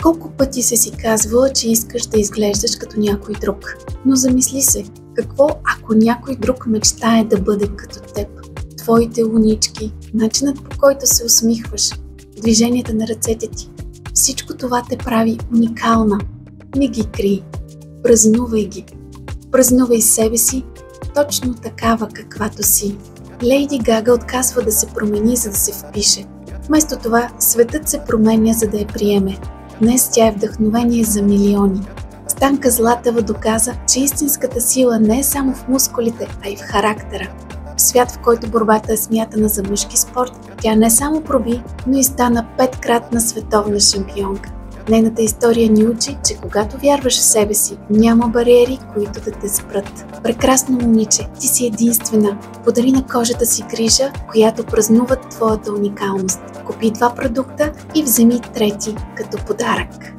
Колко пъти си казвала, че искаш да изглеждаш като някой друг? Но замисли се, какво ако някой друг мечтае да бъде като теб? Твоите лунички, начинът по който се усмихваш, движенията на ръцете ти. Всичко това те прави уникална. Не ги крий. Празнувай ги. Празнувай себе си точно такава каквато си. Лейди Гага отказва да се промени, за да се впише. Вместо това, светът се променя, за да я приеме. Днес тя е вдъхновение за милиони. Станка Златева доказа, че истинската сила не е само в мускулите, а и в характера. В свят, в който борбата е смятана за мъжки спорт, тя не само проби, но и стана 5-кратна световна шампионка. Нейната история ни учи, че когато вярваш в себе си, няма бариери, които да те спрат. Прекрасно момиче, ти си единствена. Подари на кожата си грижа, която празнува твоята уникалност. Купи 2 продукта и вземи трети като подарък.